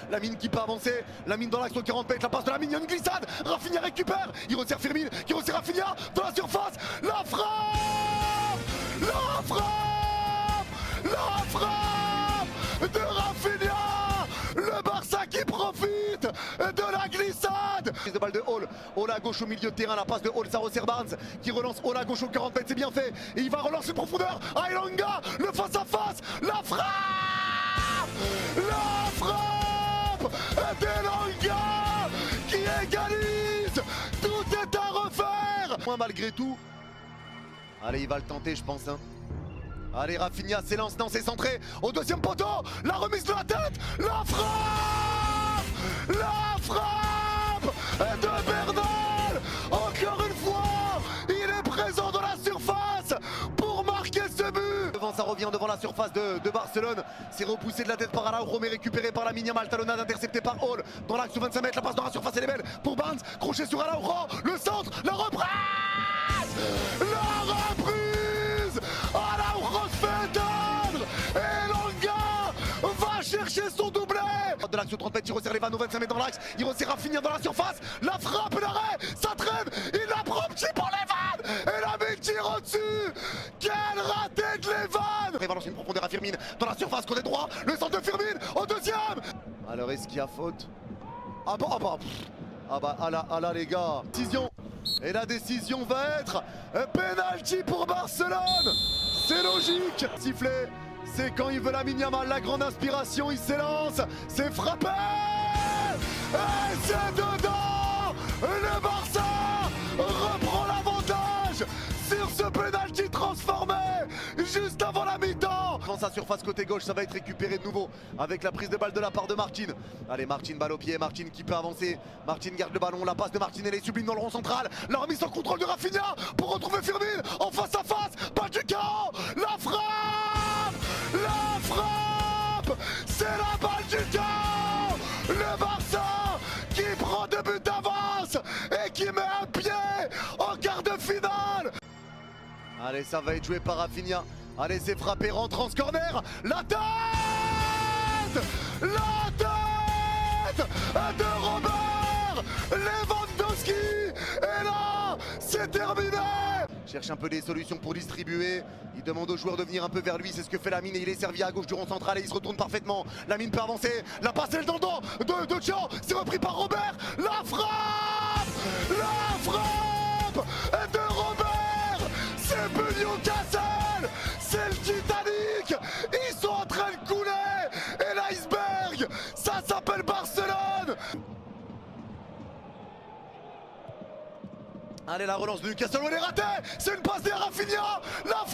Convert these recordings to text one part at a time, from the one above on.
Lamine qui peut avancer, Lamine dans l'axe au 40 mètres, la passe de Lamine, il y a une glissade, Rafinha récupère, il resserre Firmine, qui resserre Rafinha dans la surface, la frappe de Rafinha, le Barça qui profite de la glissade. Prise de balle de Hall, Hall à gauche au milieu de terrain, la passe de Hall, ça resserre Barnes qui relance Hall à gauche au 40 mètres, c'est bien fait, et il va relancer profondeur, Elanga, le face à face, la frappe d'Elanga qui égalise, tout est à refaire. Malgré tout, allez, il va le tenter, je pense, hein. Allez, Rafinha s'élance, non, c'est centré au deuxième poteau, la remise de la tête, la frappe de Bernal. Encore une fois, il est présent dans la surface pour marquer ce but. Devant, ça revient devant la surface de Barcelone. C'est repoussé de la tête par Araujo, mais récupéré par Lamine Yamal. Talonnade intercepté par Hall dans l'axe de 25 mètres. La passe dans la surface, elle est belle pour Barnes. Crochet sur Araujo, le centre, la reprise. Araujo se fait éteindre et Elanga va chercher son doublé. De l'axe au 30 mètres, il resserre les vannes au 25 mètres dans l'axe, il resserre Rafinha dans la surface, la frappe et l'arrêt, ça traîne, il la prend petit pour les vannes et la met tire au-dessus. Quel raté de les vannes. Il va lancer une profondeur à Firmine dans la surface côté droit, le centre de Firmine au deuxième. Alors est-ce qu'il y a faute? Ah là les gars, décision. Et la décision va être penalty pour Barcelone. C'est logique. Sifflet, c'est quand il veut Lamine Yamal, la grande inspiration, il s'élance, c'est frappé. Et c'est dedans. Le Barça reprend l'avantage sur ce penalty transformé juste avant la mi-temps. Dans sa surface côté gauche, ça va être récupéré de nouveau avec la prise de balle de la part de Martin. Allez, Martin, balle au pied, Martin qui peut avancer. Martin garde le ballon, la passe de Martin, elle est sublime dans le rond central. La remise en contrôle de Rafinha pour retrouver Firmine en face à face. Pas du chaos, la frappe, c'est la balle du chaos. Le Barça qui prend 2 buts d'avance et qui met un pied en quart de finale. Allez, ça va être joué par Rafinha. Allez, c'est frappé, rentre en corner. La tête de Robert Lewandowski. Et là, c'est terminé. Cherche un peu des solutions pour distribuer. Il demande aux joueurs de venir un peu vers lui. C'est ce que fait Lamine et il est servi à gauche du rond central et il se retourne parfaitement. Lamine peut avancer. La passe elle dans le dos de Thiago. C'est repris par Robert. La frappe de Robert. C'est Newcastle. C'est le Titanic. Ils sont en train de couler. Et l'iceberg, ça s'appelle Barcelone. Allez, la relance de Newcastle, elle est ratée. C'est une passe de Rafinha. La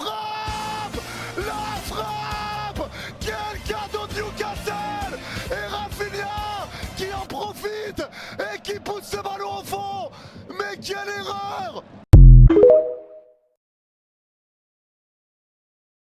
frappe. Quel cadeau de Newcastle. Et Rafinha qui en profite et qui pousse ce ballon au fond. Mais quelle erreur.